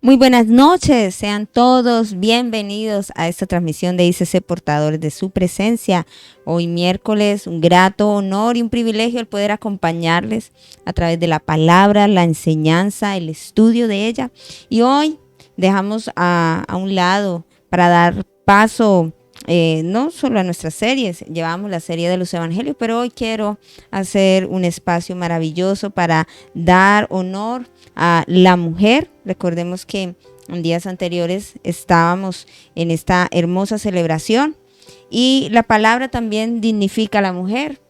Muy buenas noches, sean todos bienvenidos a esta transmisión de ICC Portadores de su Presencia. Hoy miércoles, un grato honor y un privilegio el poder acompañarles a través de la palabra, la enseñanza, el estudio de ella. Y hoy dejamos a un lado para dar paso no solo a nuestras series, llevamos la serie de los evangelios, pero hoy quiero hacer un espacio maravilloso para dar honor a la mujer. Recordemos que en días anteriores estábamos en esta hermosa celebración y la palabra también dignifica a la mujer.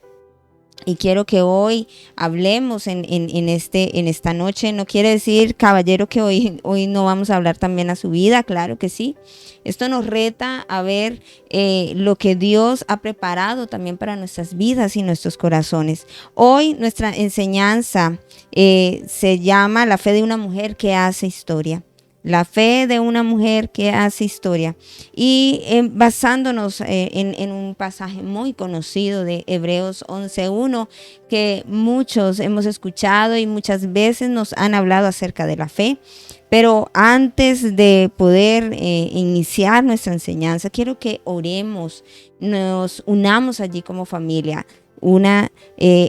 Y quiero que hoy hablemos en esta noche. No quiere decir, caballero, que hoy no vamos a hablar también a su vida, claro que sí. Esto nos reta a ver lo que Dios ha preparado también para nuestras vidas y nuestros corazones. Hoy nuestra enseñanza se llama La fe de una mujer que hace historia. La fe de una mujer que hace historia. Y basándonos en un pasaje muy conocido de Hebreos 11:1, que muchos hemos escuchado y muchas veces nos han hablado acerca de la fe. Pero antes de poder iniciar nuestra enseñanza, quiero que oremos, nos unamos allí como familia.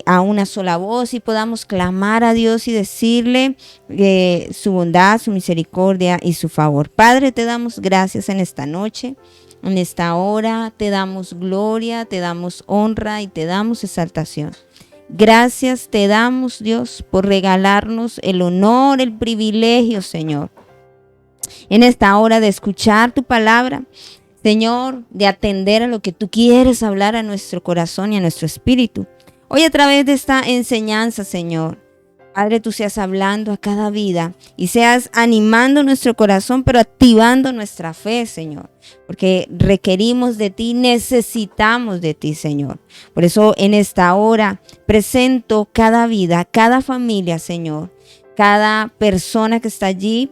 A una sola voz y podamos clamar a Dios y decirle su bondad, su misericordia y su favor. Padre, te damos gracias en esta noche, en esta hora, te damos gloria, te damos honra y te damos exaltación. Gracias te damos, Dios, por regalarnos el honor, el privilegio, Señor, en esta hora de escuchar tu palabra, Señor, de atender a lo que tú quieres hablar a nuestro corazón y a nuestro espíritu. Hoy a través de esta enseñanza, Señor, Padre, tú seas hablando a cada vida y seas animando nuestro corazón, pero activando nuestra fe, Señor, porque requerimos de ti, necesitamos de ti, Señor. Por eso en esta hora presento cada vida, cada familia, Señor, cada persona que está allí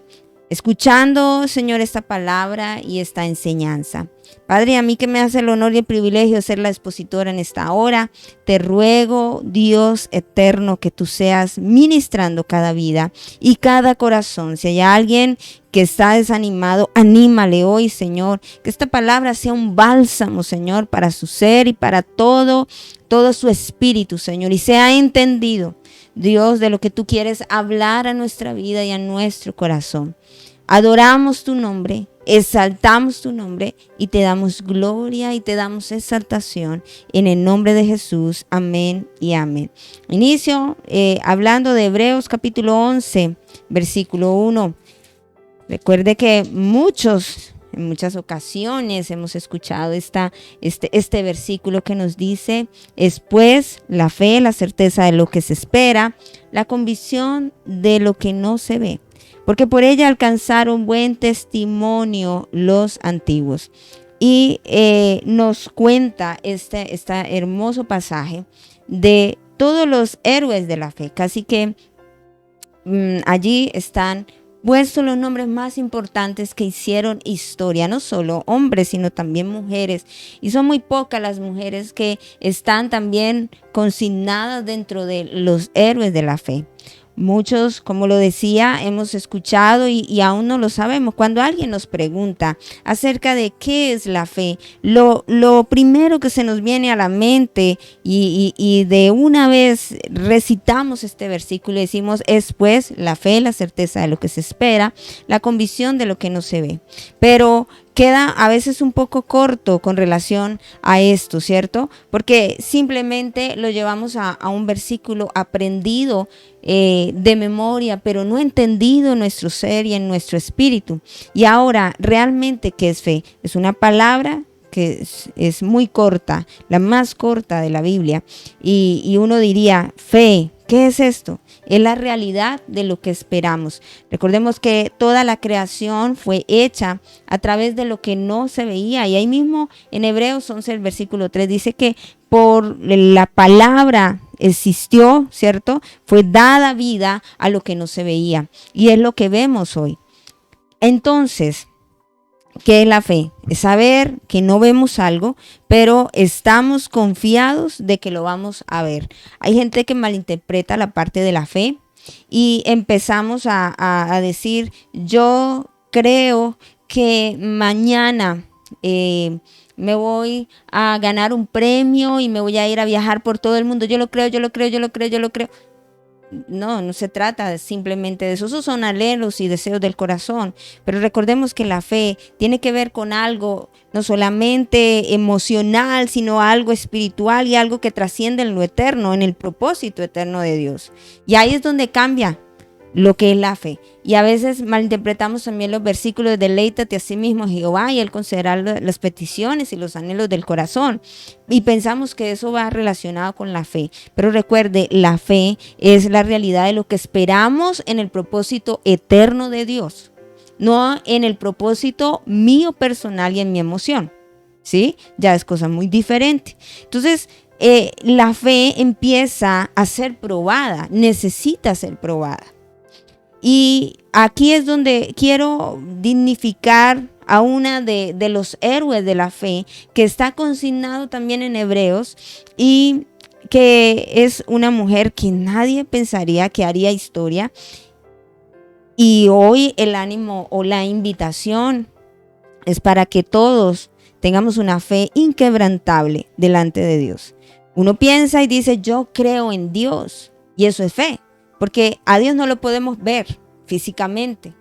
escuchando, Señor, esta palabra y esta enseñanza. Padre, a mí que me hace el honor y el privilegio de ser la expositora en esta hora, te ruego, Dios eterno, que tú seas ministrando cada vida y cada corazón. Si hay alguien que está desanimado, anímale hoy, Señor. Que esta palabra sea un bálsamo, Señor, para su ser y para todo su espíritu, Señor, y sea entendido, Dios, de lo que tú quieres hablar a nuestra vida y a nuestro corazón. Adoramos tu nombre, exaltamos tu nombre y te damos gloria y te damos exaltación en el nombre de Jesús. Amén y amén. Inicio hablando de Hebreos capítulo 11, versículo 1. Recuerde que en muchas ocasiones hemos escuchado este versículo que nos dice: es pues la fe, la certeza de lo que se espera, la convicción de lo que no se ve, porque por ella alcanzaron buen testimonio los antiguos. Y nos cuenta este hermoso pasaje de todos los héroes de la fe. Casi que allí están puestos los nombres más importantes que hicieron historia, no solo hombres, sino también mujeres. Y son muy pocas las mujeres que están también consignadas dentro de los héroes de la fe. Muchos, como lo decía, hemos escuchado y aún no lo sabemos. Cuando alguien nos pregunta acerca de qué es la fe, lo primero que se nos viene a la mente y de una vez recitamos este versículo y decimos: es pues la fe, la certeza de lo que se espera, la convicción de lo que no se ve. Pero queda a veces un poco corto con relación a esto, ¿cierto? Porque simplemente lo llevamos a un versículo aprendido de memoria, pero no entendido en nuestro ser y en nuestro espíritu. Y ahora, ¿realmente qué es fe? Es una palabra que es muy corta, la más corta de la Biblia. Y uno diría: fe, ¿qué es esto? Es la realidad de lo que esperamos. Recordemos que toda la creación fue hecha a través de lo que no se veía. Y ahí mismo en Hebreos 11, el versículo 3, dice que por la palabra existió, ¿cierto? Fue dada vida a lo que no se veía. Y es lo que vemos hoy. Entonces, ¿qué es la fe? Es saber que no vemos algo, pero estamos confiados de que lo vamos a ver. Hay gente que malinterpreta la parte de la fe y empezamos a decir, yo creo que mañana me voy a ganar un premio y me voy a ir a viajar por todo el mundo. Yo lo creo, yo lo creo, yo lo creo, yo lo creo. No, no se trata simplemente de eso. Esos son anhelos y deseos del corazón. Pero recordemos que la fe tiene que ver con algo no solamente emocional, sino algo espiritual y algo que trasciende en lo eterno, en el propósito eterno de Dios. Y ahí es donde cambia lo que es la fe. Y a veces malinterpretamos también los versículos de deleítate a sí mismo Jehová y él concederá las peticiones y los anhelos del corazón. Y pensamos que eso va relacionado con la fe. Pero recuerde, la fe es la realidad de lo que esperamos en el propósito eterno de Dios, no en el propósito mío personal y en mi emoción. ¿Sí? Ya es cosa muy diferente. Entonces, la fe empieza a ser probada, necesita ser probada. Y aquí es donde quiero dignificar a una de los héroes de la fe, que está consignado también en Hebreos, y que es una mujer que nadie pensaría que haría historia. Y hoy el ánimo o la invitación es para que todos tengamos una fe inquebrantable delante de Dios. Uno piensa y dice, yo creo en Dios, y eso es fe. Porque a Dios no lo podemos ver físicamente.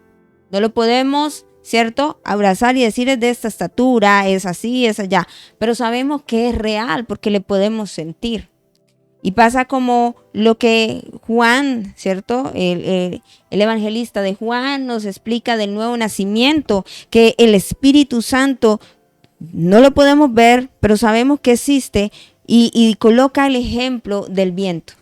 No lo podemos, ¿cierto?, abrazar y decir es de esta estatura, es así, es allá. Pero sabemos que es real porque le podemos sentir. Y pasa como lo que Juan, ¿cierto?, el evangelista de Juan nos explica del nuevo nacimiento, que el Espíritu Santo no lo podemos ver, pero sabemos que existe y coloca el ejemplo del viento.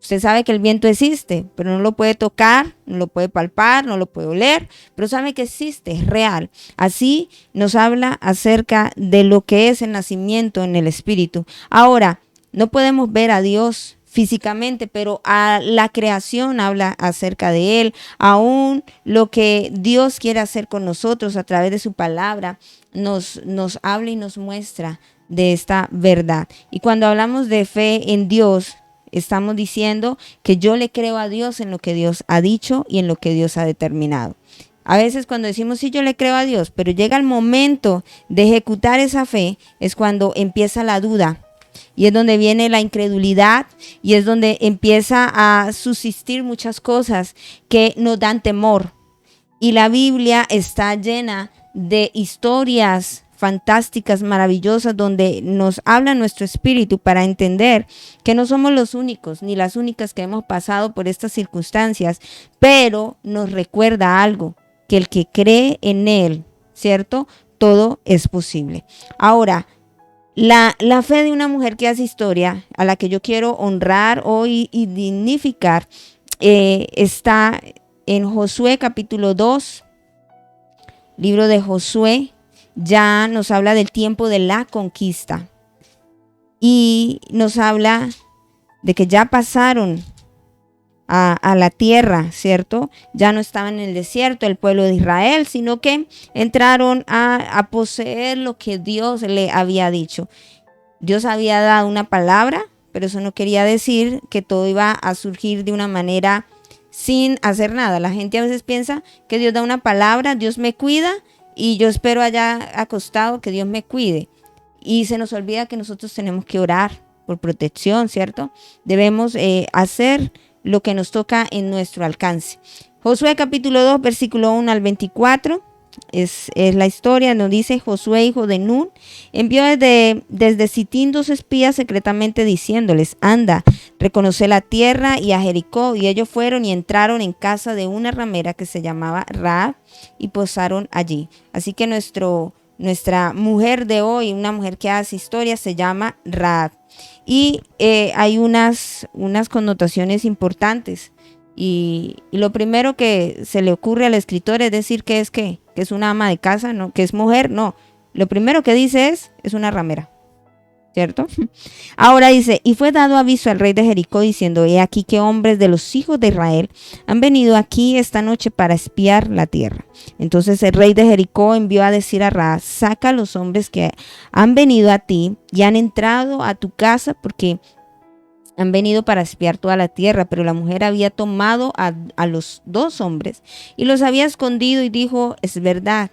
Usted sabe que el viento existe, pero no lo puede tocar, no lo puede palpar, no lo puede oler, pero sabe que existe, es real. Así nos habla acerca de lo que es el nacimiento en el Espíritu. Ahora, no podemos ver a Dios físicamente, pero a la creación habla acerca de Él. Aún lo que Dios quiere hacer con nosotros a través de su palabra nos habla y nos muestra de esta verdad. Y cuando hablamos de fe en Dios, estamos diciendo que yo le creo a Dios en lo que Dios ha dicho y en lo que Dios ha determinado. A veces cuando decimos sí, yo le creo a Dios, pero llega el momento de ejecutar esa fe, es cuando empieza la duda y es donde viene la incredulidad y es donde empieza a subsistir muchas cosas que nos dan temor. Y la Biblia está llena de historias fantásticas, maravillosas, donde nos habla nuestro espíritu para entender que no somos los únicos ni las únicas que hemos pasado por estas circunstancias, pero nos recuerda algo, que el que cree en Él, ¿cierto?, todo es posible. Ahora, la fe de una mujer que hace historia, a la que yo quiero honrar hoy y dignificar, está en Josué capítulo 2, libro de Josué. Ya nos habla del tiempo de la conquista y nos habla de que ya pasaron a la tierra, ¿cierto? Ya no estaban en el desierto el pueblo de Israel, sino que entraron a poseer lo que Dios le había dicho. Dios había dado una palabra, pero eso no quería decir que todo iba a surgir de una manera sin hacer nada. La gente a veces piensa que Dios da una palabra, Dios me cuida, y yo espero allá acostado que Dios me cuide. Y se nos olvida que nosotros tenemos que orar por protección, ¿cierto? Debemos hacer lo que nos toca en nuestro alcance. Josué capítulo 2, versículo 1 al 24. Es la historia, nos dice: Josué, hijo de Nun, envió desde Sitín 2 espías secretamente diciéndoles: anda, reconoce la tierra y a Jericó. Y ellos fueron y entraron en casa de una ramera que se llamaba Rahab y posaron allí. Así que nuestra mujer de hoy, una mujer que hace historia, se llama Rahab. Y hay unas connotaciones importantes. Y lo primero que se le ocurre al escritor es decir que es una ama de casa, no, que es mujer, no. Lo primero que dice es una ramera, ¿cierto? Ahora dice: y fue dado aviso al rey de Jericó diciendo: he aquí que hombres de los hijos de Israel han venido aquí esta noche para espiar la tierra. Entonces el rey de Jericó envió a decir a Rahab: saca a los hombres que han venido a ti y han entrado a tu casa, porque Han venido para espiar toda la tierra, pero la mujer había tomado a los 2 hombres y los había escondido y dijo, es verdad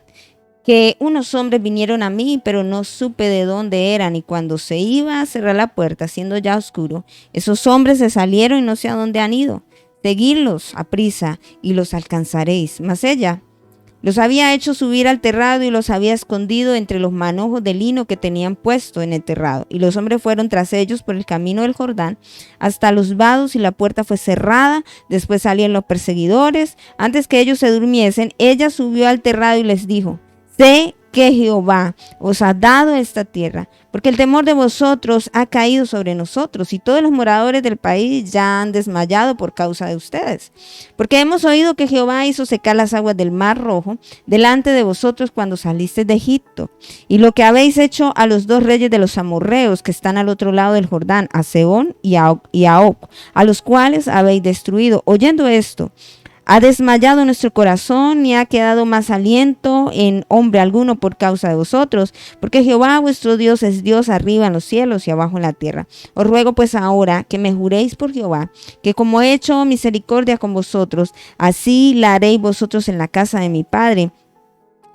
que unos hombres vinieron a mí, pero no supe de dónde eran, y cuando se iba a cerrar la puerta, siendo ya oscuro, esos hombres se salieron y no sé a dónde han ido. Seguidlos a prisa y los alcanzaréis. Mas ella los había hecho subir al terrado y los había escondido entre los manojos de lino que tenían puesto en el terrado. Y los hombres fueron tras ellos por el camino del Jordán hasta los vados y la puerta fue cerrada. Después salieron los perseguidores. Antes que ellos se durmiesen, ella subió al terrado y les dijo, sé que Jehová os ha dado esta tierra, porque el temor de vosotros ha caído sobre nosotros y todos los moradores del país ya han desmayado por causa de ustedes. Porque hemos oído que Jehová hizo secar las aguas del Mar Rojo delante de vosotros cuando salisteis de Egipto, y lo que habéis hecho a los 2 reyes de los amorreos que están al otro lado del Jordán, a Sehón y a Og, a los cuales habéis destruido. Oyendo esto, ha desmayado nuestro corazón y ha quedado más aliento en hombre alguno por causa de vosotros, porque Jehová vuestro Dios es Dios arriba en los cielos y abajo en la tierra. Os ruego pues ahora que me juréis por Jehová, que como he hecho misericordia con vosotros, así la haréis vosotros en la casa de mi padre,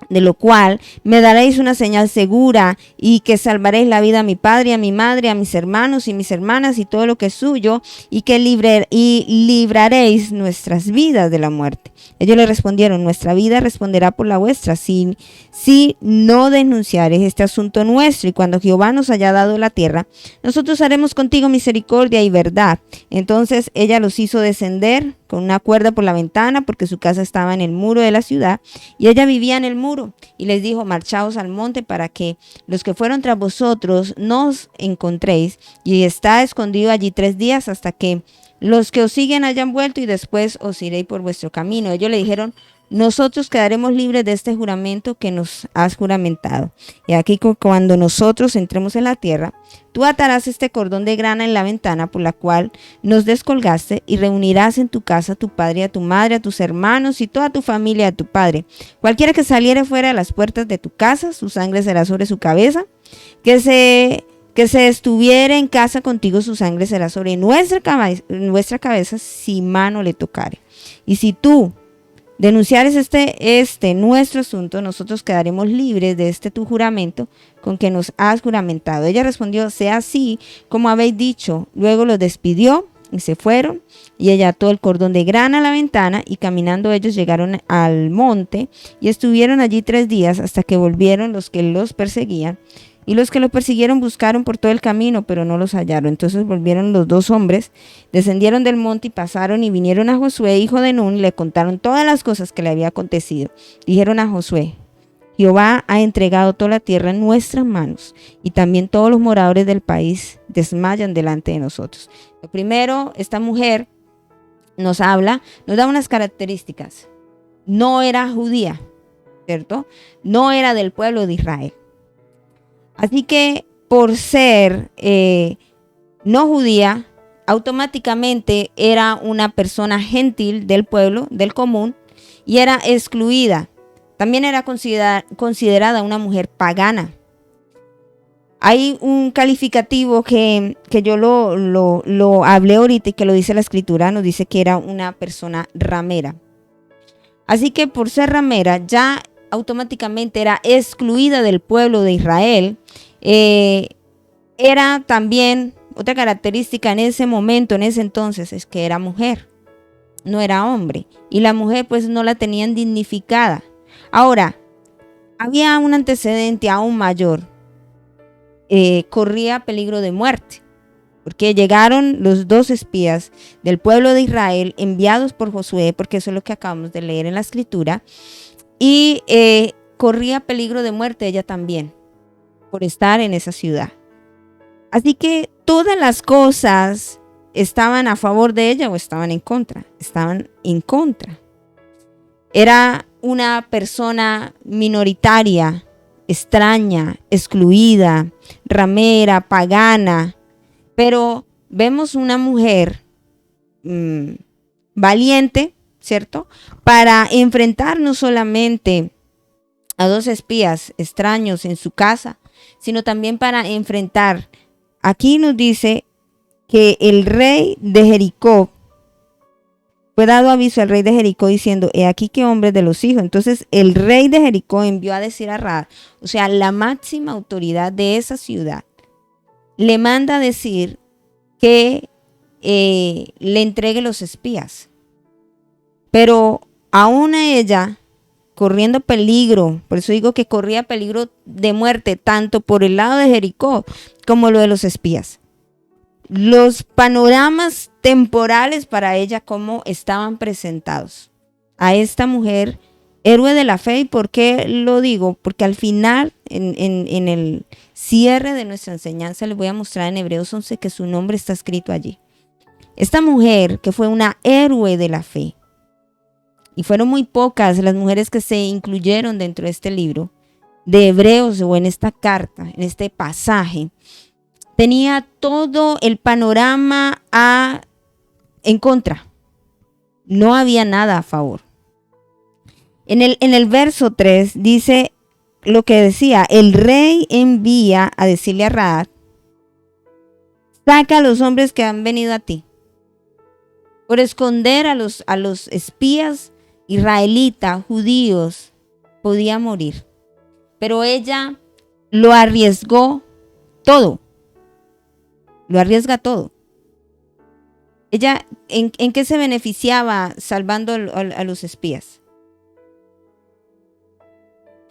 de lo cual me daréis una señal segura, y que salvaréis la vida a mi padre, a mi madre, a mis hermanos y mis hermanas y todo lo que es suyo, y que libraréis nuestras vidas de la muerte. Ellos le respondieron, nuestra vida responderá por la vuestra, si no denunciareis este asunto nuestro, y cuando Jehová nos haya dado la tierra, nosotros haremos contigo misericordia y verdad. Entonces ella los hizo descender con una cuerda por la ventana, porque su casa estaba en el muro de la ciudad, y ella vivía en el muro, y les dijo, marchaos al monte para que los que fueron tras vosotros no os encontréis, y está escondido allí 3 días hasta que los que os siguen hayan vuelto, y después os iréis por vuestro camino. Ellos le dijeron, nosotros quedaremos libres de este juramento que nos has juramentado. Y aquí cuando nosotros entremos en la tierra, tú atarás este cordón de grana en la ventana por la cual nos descolgaste, y reunirás en tu casa a tu padre, a tu madre, a tus hermanos y toda tu familia, a tu padre. Cualquiera que saliere fuera de las puertas de tu casa, su sangre será sobre su cabeza. Que se estuviere en casa contigo, su sangre será sobre nuestra cabeza si mano le tocare. Y si tú denunciares este nuestro asunto, nosotros quedaremos libres de este tu juramento con que nos has juramentado. Ella respondió, sea así como habéis dicho. Luego los despidió y se fueron, y ella ató el cordón de grana a la ventana, y caminando ellos llegaron al monte y estuvieron allí 3 días hasta que volvieron los que los perseguían. Y los que los persiguieron buscaron por todo el camino, pero no los hallaron. Entonces volvieron los 2 hombres, descendieron del monte y pasaron y vinieron a Josué, hijo de Nun, y le contaron todas las cosas que le había acontecido. Dijeron a Josué, Jehová ha entregado toda la tierra en nuestras manos, y también todos los moradores del país desmayan delante de nosotros. Lo primero, esta mujer nos da unas características. No era judía, ¿cierto? No era del pueblo de Israel. Así que por ser no judía, automáticamente era una persona gentil del pueblo, del común, y era excluida. También era considerada una mujer pagana. Hay un calificativo que yo lo hablé ahorita y que lo dice la escritura, nos dice que era una persona ramera. Así que por ser ramera ya automáticamente era excluida del pueblo de Israel. Era también otra característica en ese momento, en ese entonces, es que era mujer, no era hombre, y la mujer pues no la tenían dignificada. Ahora, había un antecedente aún mayor, corría peligro de muerte, porque llegaron los 2 espías del pueblo de Israel enviados por Josué, porque eso es lo que acabamos de leer en la escritura, y corría peligro de muerte ella también, por estar en esa ciudad. Así que todas las cosas estaban a favor de ella o estaban en contra. Estaban en contra. Era una persona minoritaria, extraña, excluida, ramera, pagana. Pero vemos una mujer valiente, ¿cierto? Para enfrentar no solamente a 2 espías extraños en su casa, sino también para enfrentar, aquí nos dice, que el rey de Jericó, fue dado aviso al rey de Jericó diciendo, he aquí que hombres de los hijos. Entonces el rey de Jericó envió a decir a Rahab, o sea, la máxima autoridad de esa ciudad, le manda a decir que le entregue los espías. Pero aún a ella, corriendo peligro, por eso digo que corría peligro de muerte, tanto por el lado de Jericó como lo de los espías. Los panoramas temporales para ella, cómo estaban presentados a esta mujer, héroe de la fe. ¿Y por qué lo digo? Porque al final, en el cierre de nuestra enseñanza, les voy a mostrar en Hebreos 11 que su nombre está escrito allí. Esta mujer que fue una héroe de la fe, y fueron muy pocas las mujeres que se incluyeron dentro de este libro de Hebreos o en esta carta, en este pasaje, tenía todo el panorama en contra. No había nada a favor. En el verso 3 dice lo que decía, el rey envía a decirle a Rahab, saca a los hombres que han venido a ti. Por esconder a los espías israelitas, judíos, podía morir. Pero ella lo arriesgó todo. Lo arriesga todo. Ella, ¿en qué se beneficiaba salvando a los espías?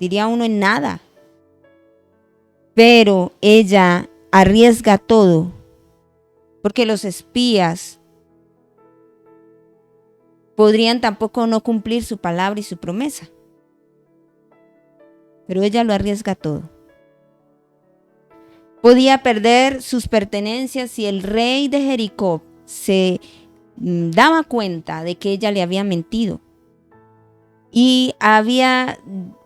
Diría uno, en nada. Pero ella arriesga todo, porque los espías podrían tampoco no cumplir su palabra y su promesa. Pero ella lo arriesga todo. Podía perder sus pertenencias si el rey de Jericó se daba cuenta de que ella le había mentido. Y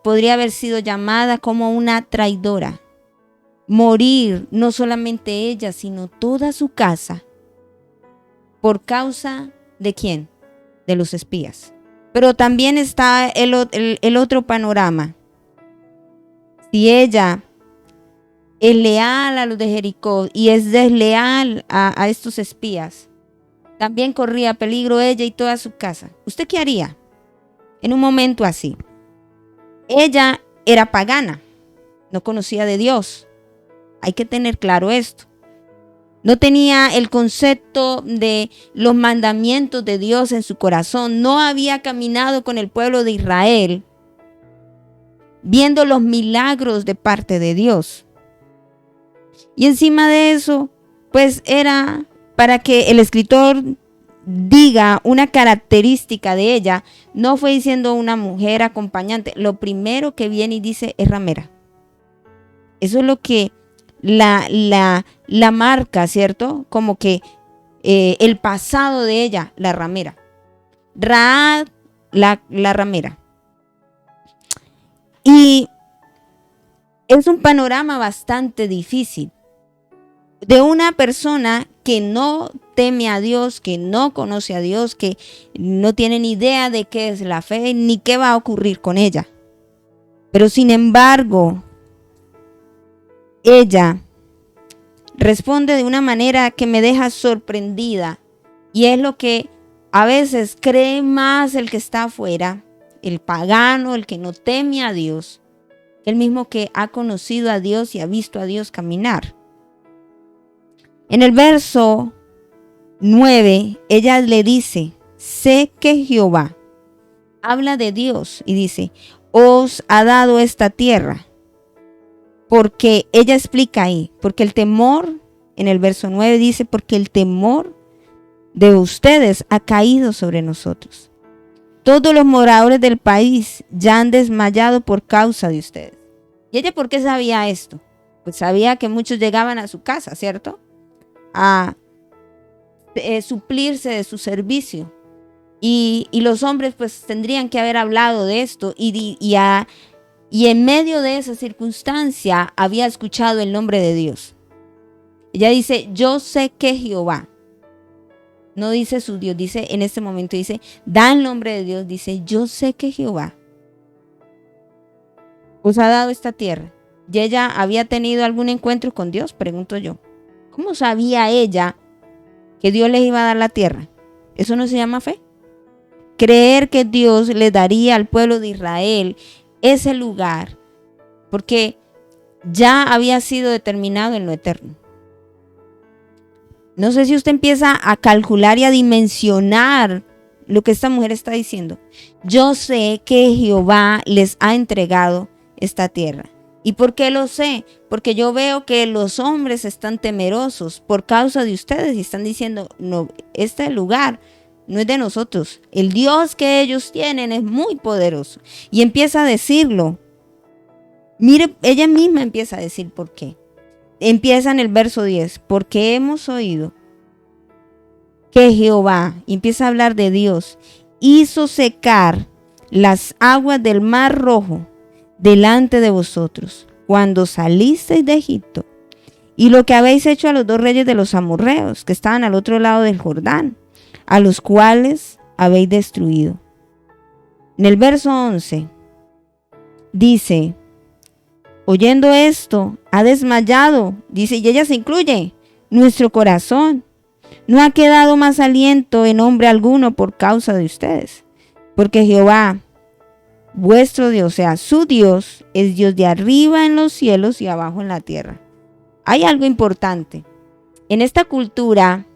podría haber sido llamada como una traidora. Morir, no solamente ella, sino toda su casa. ¿Por causa de quién? De los espías. Pero también está el otro panorama. Si ella es leal a los de Jericó y es desleal a estos espías, también corría peligro ella y toda su casa. ¿Usted qué haría en un momento así? Ella era pagana, no conocía de Dios. Hay que tener claro esto. No tenía el concepto de los mandamientos de Dios en su corazón. No había caminado con el pueblo de Israel viendo los milagros de parte de Dios. Y encima de eso, pues era para que el escritor diga una característica de ella, no fue diciendo una mujer acompañante. Lo primero que viene y dice es ramera. Eso es lo que la marca, ¿cierto? Como que el pasado de ella, la ramera. Rahab, la ramera. Y es un panorama bastante difícil de una persona que no teme a Dios, que no conoce a Dios, que no tiene ni idea de qué es la fe ni qué va a ocurrir con ella. Pero sin embargo, ella responde de una manera que me deja sorprendida, y es lo que a veces cree más el que está afuera, el pagano, el que no teme a Dios, el mismo que ha conocido a Dios y ha visto a Dios caminar. En el verso 9, ella le dice, sé que Jehová, habla de Dios y dice, os ha dado esta tierra. Porque ella explica ahí, porque el temor, en el verso 9 dice, porque el temor de ustedes ha caído sobre nosotros. Todos los moradores del país ya han desmayado por causa de ustedes. ¿Y ella por qué sabía esto? Pues sabía que muchos llegaban a su casa, ¿cierto? A suplirse de su servicio. Y los hombres pues tendrían que haber hablado de esto y en medio de esa circunstancia había escuchado el nombre de Dios. Ella dice, yo sé que Jehová, no dice su Dios, dice en este momento, dice, da el nombre de Dios, dice, yo sé que Jehová os ha dado esta tierra. ¿Y ella había tenido algún encuentro con Dios? Pregunto yo. ¿Cómo sabía ella que Dios les iba a dar la tierra. ¿Eso no se llama fe? Creer que Dios le daría al pueblo de Israel ese lugar, porque ya había sido determinado en lo eterno. No sé si usted empieza a calcular y a dimensionar lo que esta mujer está diciendo. Yo sé que Jehová les ha entregado esta tierra. ¿Y por qué lo sé? Porque yo veo que los hombres están temerosos por causa de ustedes y están diciendo, no, este lugar no es de nosotros. El Dios que ellos tienen es muy poderoso. Y empieza a decirlo. Mire, ella misma empieza a decir por qué. Empieza en el verso 10, porque hemos oído que Jehová, y empieza a hablar de Dios, hizo secar las aguas del mar rojo delante de vosotros, cuando salisteis de Egipto, y lo que habéis hecho a los 2 reyes de los amorreos, que estaban al otro lado del Jordán, a los cuales habéis destruido. En el verso 11, dice, oyendo esto, ha desmayado, dice, y ella se incluye, nuestro corazón. No ha quedado más aliento en hombre alguno por causa de ustedes, porque Jehová, vuestro Dios, o sea, su Dios, es Dios de arriba en los cielos y abajo en la tierra. Hay algo importante. En esta cultura,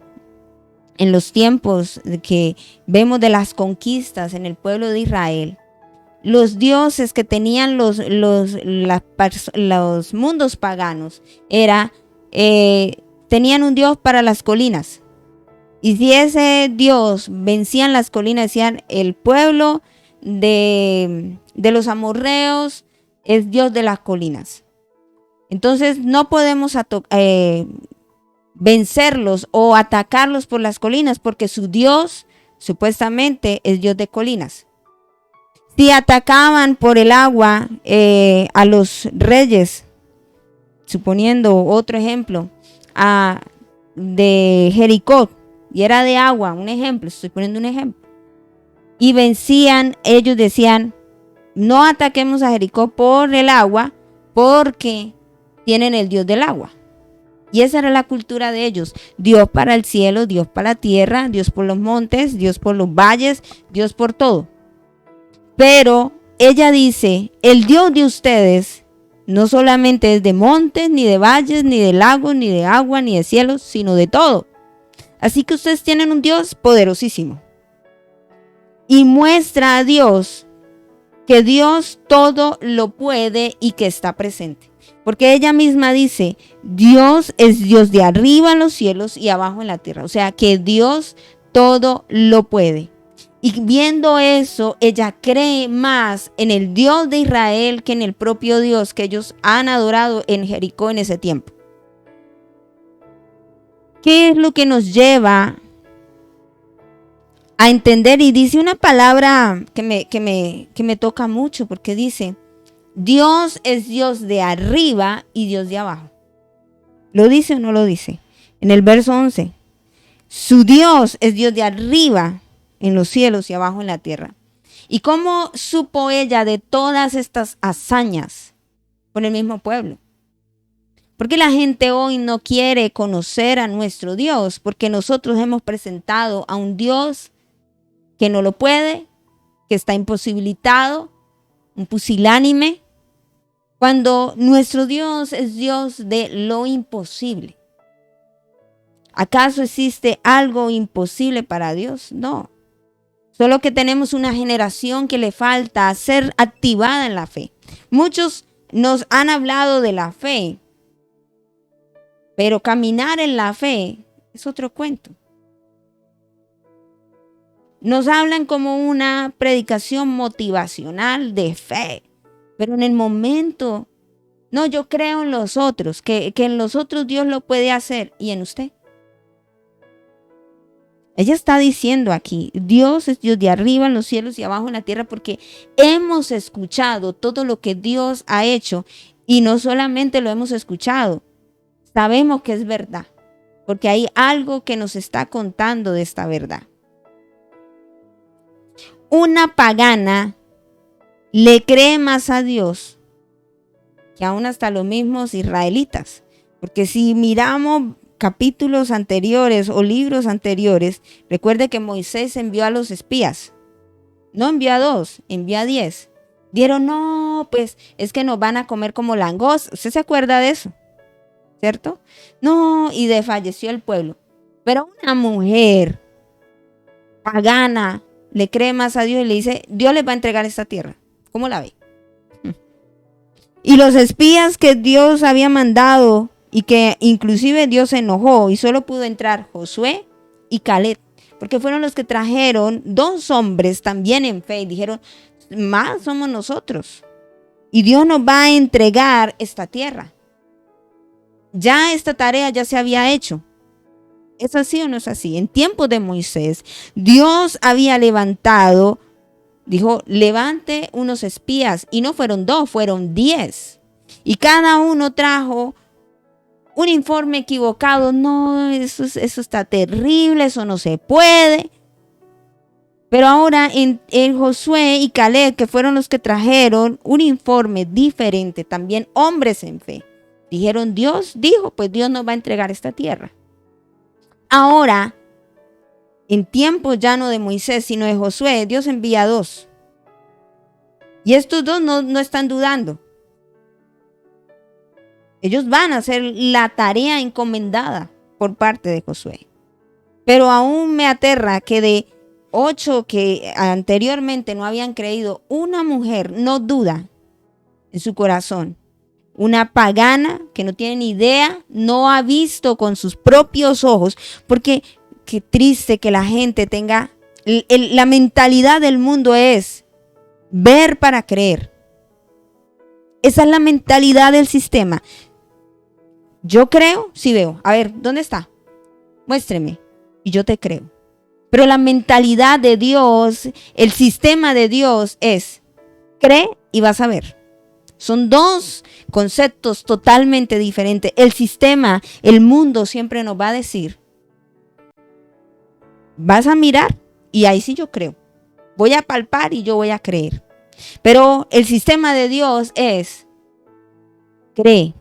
en los tiempos que vemos de las conquistas en el pueblo de Israel, los dioses que tenían los mundos paganos tenían un dios para las colinas. Y si ese dios vencía en las colinas, decían, el pueblo de los amorreos es dios de las colinas. Entonces no podemos vencerlos o atacarlos por las colinas, porque su dios supuestamente es dios de colinas. Si atacaban por el agua a los reyes, suponiendo otro ejemplo, de Jericó, y era de agua, un ejemplo, estoy poniendo un ejemplo, y vencían, ellos decían, no ataquemos a Jericó por el agua, porque tienen el Dios del agua. Y esa era la cultura de ellos, Dios para el cielo, Dios para la tierra, Dios por los montes, Dios por los valles, Dios por todo. Pero ella dice, el Dios de ustedes no solamente es de montes, ni de valles, ni de lagos, ni de agua, ni de cielos, sino de todo. Así que ustedes tienen un Dios poderosísimo. Y muestra a Dios que Dios todo lo puede y que está presente. Porque ella misma dice, Dios es Dios de arriba en los cielos y abajo en la tierra. O sea, que Dios todo lo puede. Y viendo eso, ella cree más en el Dios de Israel que en el propio Dios que ellos han adorado en Jericó en ese tiempo. ¿Qué es lo que nos lleva a entender? Y dice una palabra que me toca mucho, porque dice, Dios es Dios de arriba y Dios de abajo. ¿Lo dice o no lo dice? En el verso 11, su Dios es Dios de arriba en los cielos y abajo en la tierra. ¿Y cómo supo ella de todas estas hazañas con el mismo pueblo? Porque la gente hoy no quiere conocer a nuestro Dios, porque nosotros hemos presentado a un Dios que no lo puede, que está imposibilitado, un pusilánime, cuando nuestro Dios es Dios de lo imposible. ¿Acaso existe algo imposible para Dios? No. Solo que tenemos una generación que le falta ser activada en la fe. Muchos nos han hablado de la fe, pero caminar en la fe es otro cuento. Nos hablan como una predicación motivacional de fe, pero en el momento, no, yo creo en los otros, que en los otros Dios lo puede hacer, ¿y en usted? Ella está diciendo aquí, Dios es Dios de arriba en los cielos y abajo en la tierra, porque hemos escuchado todo lo que Dios ha hecho, y no solamente lo hemos escuchado, sabemos que es verdad, porque hay algo que nos está contando de esta verdad. Una pagana le cree más a Dios que aún hasta los mismos israelitas. Porque si miramos capítulos anteriores o libros anteriores, recuerde que Moisés envió a los espías. No envió a 2, envió a 10. Dieron, no, pues es que nos van a comer como langostas. ¿Usted se acuerda de eso? ¿Cierto? No, y desfalleció el pueblo. Pero una mujer pagana le cree más a Dios y le dice, Dios les va a entregar esta tierra. ¿Cómo la ve? Y los espías que Dios había mandado y que inclusive Dios se enojó y solo pudo entrar Josué y Caleb, porque fueron los que trajeron 2 hombres también en fe y dijeron, más somos nosotros y Dios nos va a entregar esta tierra. Ya esta tarea ya se había hecho. ¿Es así o no es así? En tiempos de Moisés, Dios había levantado, dijo, levante unos espías, y no fueron 2, fueron 10. Y cada uno trajo un informe equivocado. No, eso está terrible, eso no se puede. Pero ahora en Josué y Caleb, que fueron los que trajeron un informe diferente, también hombres en fe, dijeron, Dios dijo, pues Dios nos va a entregar esta tierra. Ahora, en tiempo ya no de Moisés, sino de Josué, Dios envía 2. Y estos 2 no están dudando. Ellos van a hacer la tarea encomendada por parte de Josué. Pero aún me aterra que de 8 que anteriormente no habían creído, una mujer no duda en su corazón. Una pagana que no tiene ni idea, no ha visto con sus propios ojos, porque qué triste que la gente tenga, la mentalidad del mundo es ver para creer. Esa es la mentalidad del sistema. Yo creo, sí veo. A ver, ¿dónde está? Muéstreme y yo te creo. Pero la mentalidad de Dios, el sistema de Dios es, cree y vas a ver. Son 2 conceptos totalmente diferentes. El sistema, el mundo siempre nos va a decir, vas a mirar y ahí sí yo creo. Voy a palpar y yo voy a creer. Pero el sistema de Dios es, cree.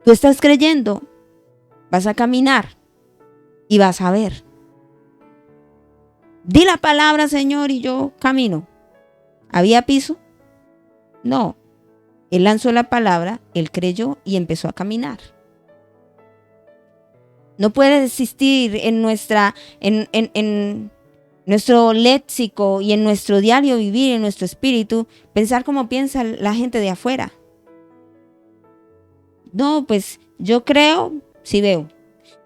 Tú estás creyendo, vas a caminar y vas a ver. Di la palabra, Señor, y yo camino. ¿Había piso? No. Él lanzó la palabra, él creyó y empezó a caminar. No puede existir en nuestro léxico y en nuestro diario vivir, en nuestro espíritu, pensar como piensa la gente de afuera. No, pues yo creo, sí veo.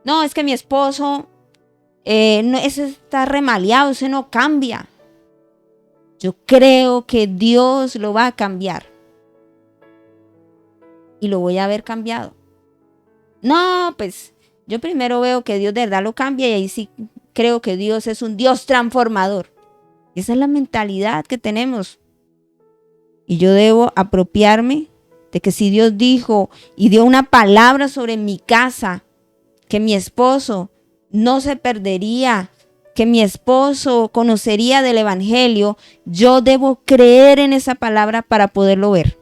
No, es que mi esposo, no, ese está remaleado, ese no cambia. Yo creo que Dios lo va a cambiar. Y lo voy a ver cambiado. No, pues yo primero veo que Dios de verdad lo cambia y ahí sí creo que Dios es un Dios transformador. Esa es la mentalidad que tenemos. Y yo debo apropiarme de que si Dios dijo y dio una palabra sobre mi casa, que mi esposo no se perdería, que mi esposo conocería del evangelio, yo debo creer en esa palabra para poderlo ver.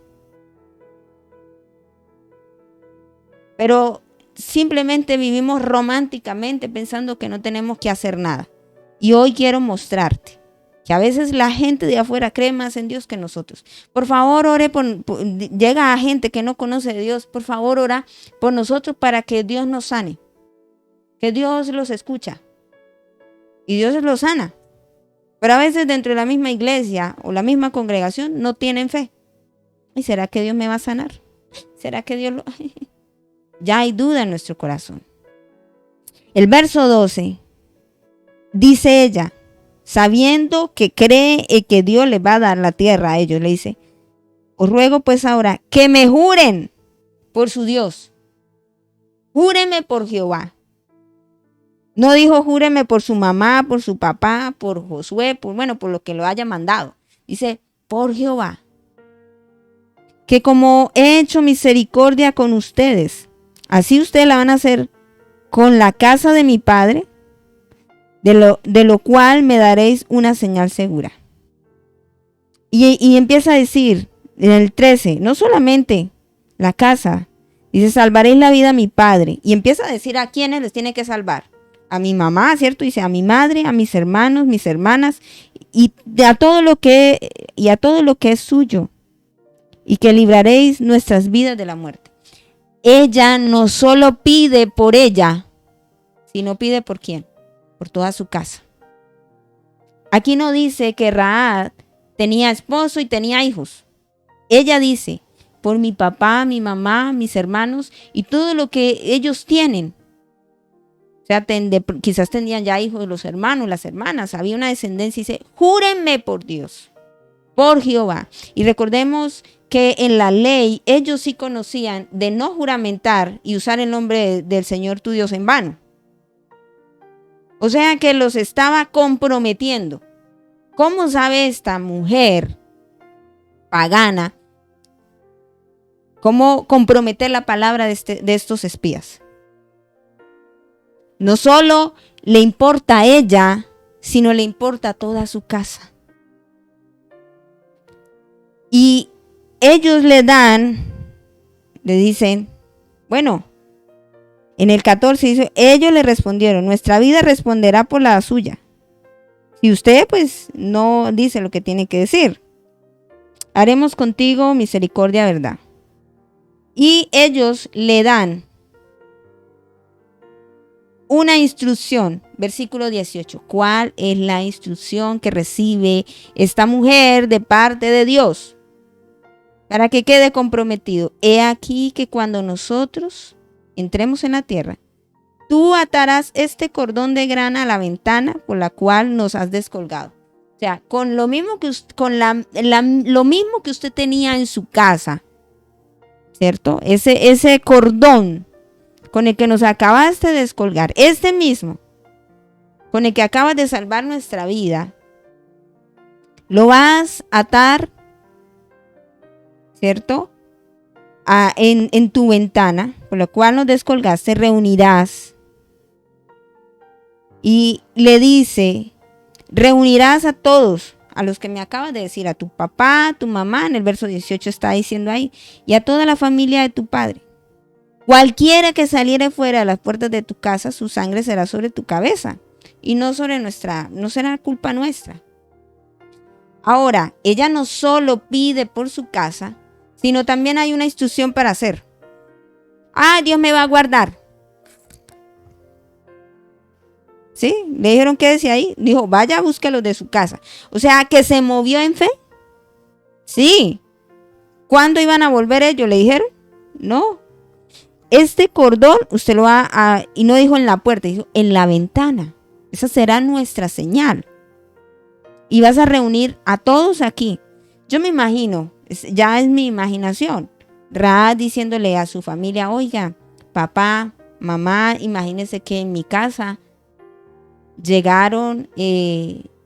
Pero simplemente vivimos románticamente pensando que no tenemos que hacer nada. Y hoy quiero mostrarte que a veces la gente de afuera cree más en Dios que nosotros. Por favor, ore llega a gente que no conoce de Dios. Por favor, ora por nosotros para que Dios nos sane. Que Dios los escucha. Y Dios los sana. Pero a veces dentro de la misma iglesia o la misma congregación no tienen fe. ¿Y será que Dios me va a sanar? ¿Será que Dios lo...? Ya hay duda en nuestro corazón. El verso 12, dice ella, sabiendo que cree que Dios les va a dar la tierra a ellos, le dice, os ruego pues ahora que me juren por su Dios. Júreme por Jehová. No dijo júreme por su mamá, por su papá, por Josué, por lo que lo haya mandado. Dice, por Jehová. Que como he hecho misericordia con ustedes, así ustedes la van a hacer con la casa de mi padre, de lo cual me daréis una señal segura. Y empieza a decir en el 13, no solamente la casa, Dice, salvaréis la vida a mi padre. Y empieza a decir a quiénes les tiene que salvar. A mi mamá, ¿cierto? Dice, a mi madre, a mis hermanos, mis hermanas, y a todo lo que es suyo. Y que libraréis nuestras vidas de la muerte. Ella no solo pide por ella, sino pide por quién, por toda su casa. Aquí no dice que Rahab tenía esposo y tenía hijos. Ella dice, por mi papá, mi mamá, mis hermanos y todo lo que ellos tienen. O sea, quizás tenían ya hijos los hermanos, las hermanas, había una descendencia y dice, júrenme por Dios, por Jehová. Y recordemos que en la ley ellos sí conocían de no juramentar y usar el nombre del Señor tu Dios en vano. O sea que los estaba comprometiendo. ¿Cómo sabe esta mujer pagana cómo comprometer la palabra de estos espías? No solo le importa a ella, sino le importa a toda su casa. Y ellos le dicen, bueno, en el 14 dice, ellos le respondieron, nuestra vida responderá por la suya. Si usted pues no dice lo que tiene que decir, haremos contigo misericordia, verdad. Y ellos le dan una instrucción, versículo 18. ¿Cuál es la instrucción que recibe esta mujer de parte de Dios? Para que quede comprometido. He aquí que cuando nosotros entremos en la tierra, tú atarás este cordón de grana a la ventana por la cual nos has descolgado. O sea, con lo mismo que lo mismo que usted tenía en su casa, ¿cierto? Ese cordón con el que nos acabaste de descolgar, este mismo, con el que acabas de salvar nuestra vida, lo vas a atar, ¿cierto? En tu ventana, por la cual nos descolgaste, reunirás. Y le dice, reunirás a todos, a los que me acabas de decir, a tu papá, a tu mamá, en el verso 18 está diciendo ahí, y a toda la familia de tu padre. Cualquiera que saliere fuera de las puertas de tu casa, su sangre será sobre tu cabeza, y no será culpa nuestra. Ahora, ella no solo pide por su casa, sino también hay una instrucción para hacer. Dios me va a guardar. ¿Sí? Le dijeron qué decía ahí. Dijo, vaya, búsquelos de su casa. O sea, que se movió en fe. Sí. ¿Cuándo iban a volver ellos? ¿Le dijeron? No. Este cordón usted lo va a... Y no dijo en la puerta, dijo en la ventana. Esa será nuestra señal. Y vas a reunir a todos aquí. Yo me imagino, ya es mi imaginación. Rahab diciéndole a su familia, oiga, papá, mamá, imagínense que en mi casa llegaron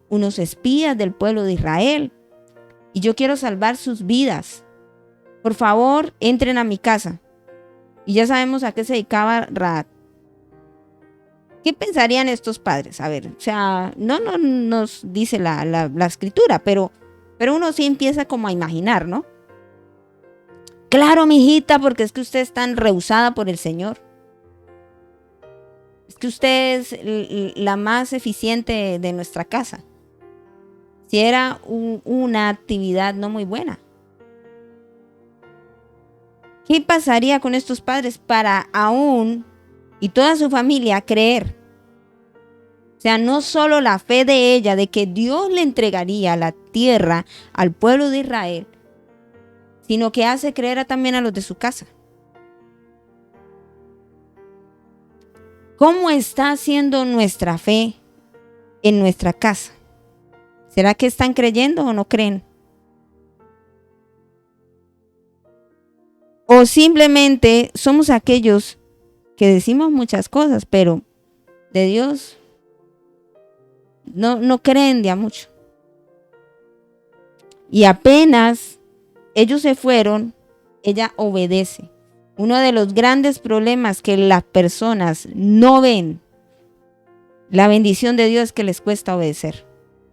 unos espías del pueblo de Israel y yo quiero salvar sus vidas. Por favor, entren a mi casa. Y ya sabemos a qué se dedicaba Rahab. ¿Qué pensarían estos padres? A ver, o sea, no nos dice la escritura, pero uno sí empieza como a imaginar, ¿no? Claro, mijita, porque es que usted es tan rehusada por el Señor. Es que usted es la más eficiente de nuestra casa. Si era una actividad no muy buena. ¿Qué pasaría con estos padres para aún y toda su familia creer? O sea, no solo la fe de ella, de que Dios le entregaría la tierra al pueblo de Israel, sino que hace creer también a los de su casa. ¿Cómo está haciendo nuestra fe en nuestra casa? ¿Será que están creyendo o no creen? O simplemente somos aquellos que decimos muchas cosas, pero de Dios no creen de a mucho. Y apenas ellos se fueron, ella obedece. Uno de los grandes problemas que las personas no ven, la bendición de Dios, es que les cuesta obedecer.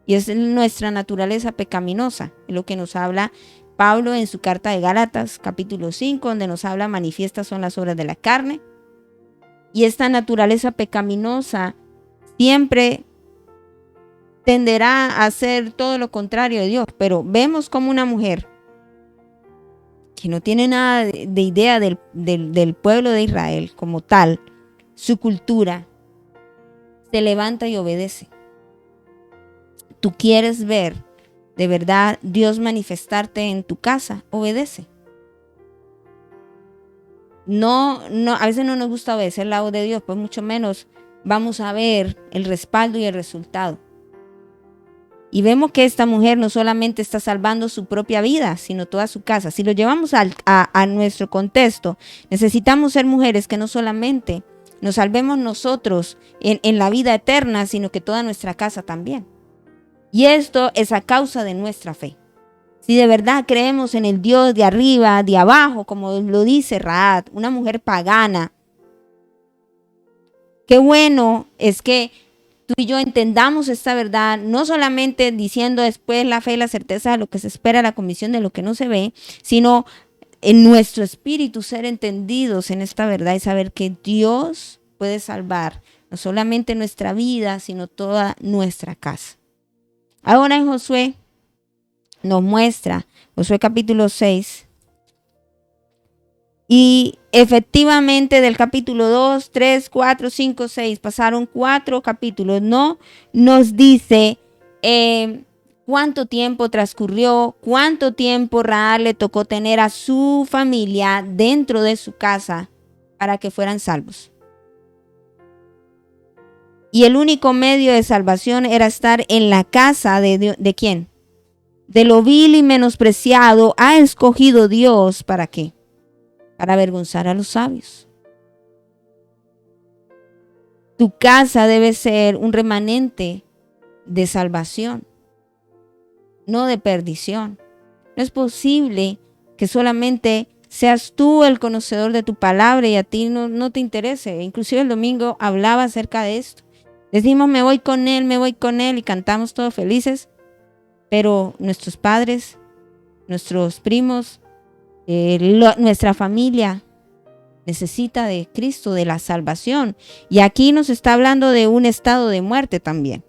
Y es nuestra naturaleza pecaminosa, es lo que nos habla Pablo en su carta de Gálatas, capítulo 5, donde nos habla manifiestas son las obras de la carne. Y esta naturaleza pecaminosa siempre tenderá a hacer todo lo contrario de Dios. Pero vemos como una mujer que no tiene nada de idea del pueblo de Israel como tal, su cultura, se levanta y obedece. ¿Tú quieres ver de verdad Dios manifestarte en tu casa? Obedece. No, a veces no nos gusta obedecer la voz de Dios, pues mucho menos vamos a ver el respaldo y el resultado. Y vemos que esta mujer no solamente está salvando su propia vida, sino toda su casa. Si lo llevamos a nuestro contexto, necesitamos ser mujeres que no solamente nos salvemos nosotros en la vida eterna, sino que toda nuestra casa también. Y esto es a causa de nuestra fe. Si de verdad creemos en el Dios de arriba, de abajo, como lo dice Rahab, una mujer pagana, qué bueno es que tú y yo entendamos esta verdad, no solamente diciendo después la fe y la certeza de lo que se espera, la convicción de lo que no se ve, sino en nuestro espíritu ser entendidos en esta verdad y saber que Dios puede salvar no solamente nuestra vida, sino toda nuestra casa. Ahora en Josué nos muestra, Josué capítulo 6, y efectivamente del capítulo 2, 3, 4, 5, 6, pasaron 4 capítulos, no nos dice cuánto tiempo transcurrió, cuánto tiempo Rahab le tocó tener a su familia dentro de su casa para que fueran salvos. Y el único medio de salvación era estar en la casa ¿de quién? De lo vil y menospreciado ha escogido Dios, ¿para qué? Para avergonzar a los sabios. Tu casa debe ser un remanente de salvación, no de perdición. No es posible que solamente seas tú el conocedor de tu palabra y a ti no te interese. Inclusive el domingo hablaba acerca de esto. Decimos me voy con él y cantamos todos felices, pero nuestros padres, nuestros primos, nuestra familia necesita de Cristo, de la salvación. Y aquí nos está hablando de un estado de muerte también.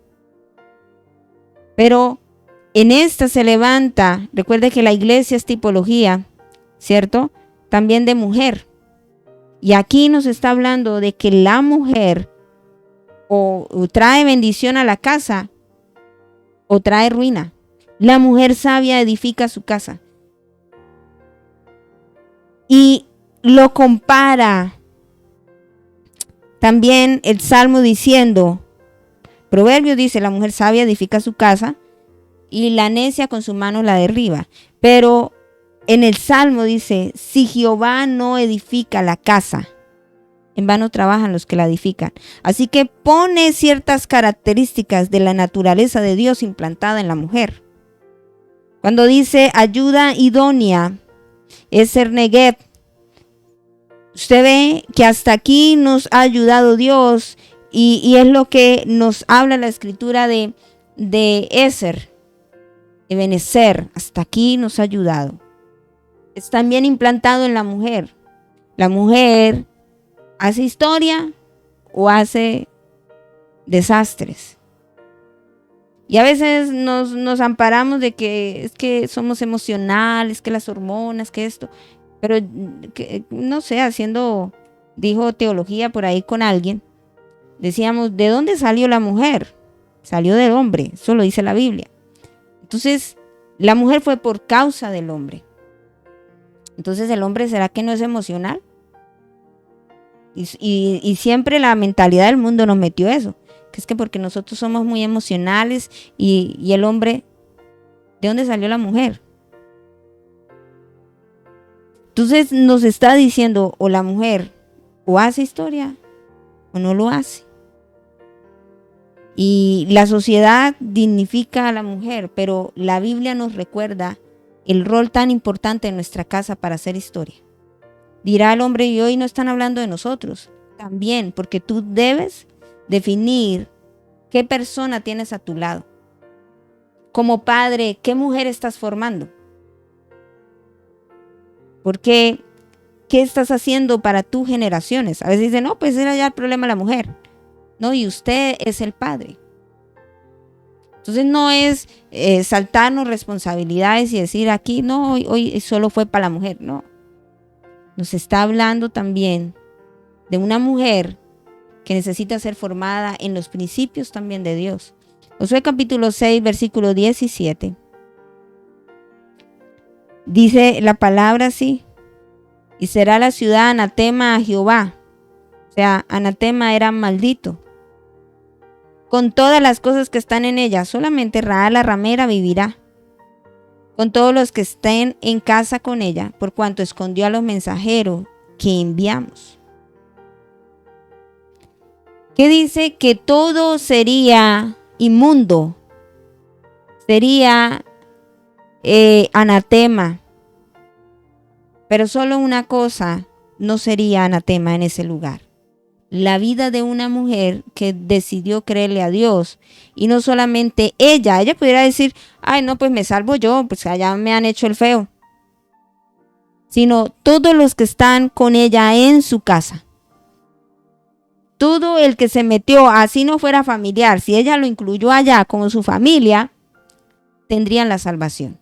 Pero en esta se levanta, recuerde que la iglesia es tipología, ¿cierto? También de mujer. Y aquí nos está hablando de que la mujer o trae bendición a la casa o trae ruina. La mujer sabia edifica su casa. Y lo compara también el Salmo diciendo, Proverbios dice, la mujer sabia edifica su casa y la necia con su mano la derriba. Pero en el Salmo dice, si Jehová no edifica la casa, en vano trabajan los que la edifican. Así que pone ciertas características de la naturaleza de Dios implantada en la mujer. Cuando dice ayuda idónea, es Negev. Usted ve que hasta aquí nos ha ayudado Dios y es lo que nos habla la escritura de Ezer, Ebenezer. Hasta aquí nos ha ayudado. Es también implantado en la mujer. La mujer hace historia o hace desastres. Y a veces nos amparamos de que es que somos emocionales, que las hormonas, que esto. Pero que, no sé, dijo teología por ahí con alguien, decíamos, ¿de dónde salió la mujer? Salió del hombre, eso lo dice la Biblia. Entonces, la mujer fue por causa del hombre. Entonces, ¿el hombre será que no es emocional? Y siempre la mentalidad del mundo nos metió eso, que es que porque nosotros somos muy emocionales y el hombre, ¿de dónde salió la mujer? Entonces nos está diciendo o la mujer o hace historia o no lo hace. Y la sociedad dignifica a la mujer, pero la Biblia nos recuerda el rol tan importante en nuestra casa para hacer historia. Dirá el hombre, y hoy no están hablando de nosotros. También, porque tú debes definir qué persona tienes a tu lado. Como padre, ¿qué mujer estás formando? Porque, ¿qué estás haciendo para tus generaciones? A veces dicen, no, pues era ya el problema de la mujer. No, y usted es el padre. Entonces no es saltarnos responsabilidades y decir aquí, no, hoy solo fue para la mujer. No, nos está hablando también de una mujer que necesita ser formada en los principios también de Dios. Josué capítulo 6, versículo 17. Dice la palabra así: y será la ciudad anatema a Jehová. O sea, anatema era maldito. Con todas las cosas que están en ella, solamente Rahab la ramera vivirá. Con todos los que estén en casa con ella, por cuanto escondió a los mensajeros que enviamos. ¿Qué dice? Que todo sería inmundo, sería anatema. Pero solo una cosa no sería anatema en ese lugar: la vida de una mujer que decidió creerle a Dios. Y no solamente ella pudiera decir, ay no, pues me salvo yo, pues allá me han hecho el feo. Sino todos los que están con ella en su casa. Todo el que se metió, así no fuera familiar, si ella lo incluyó allá como su familia, tendrían la salvación.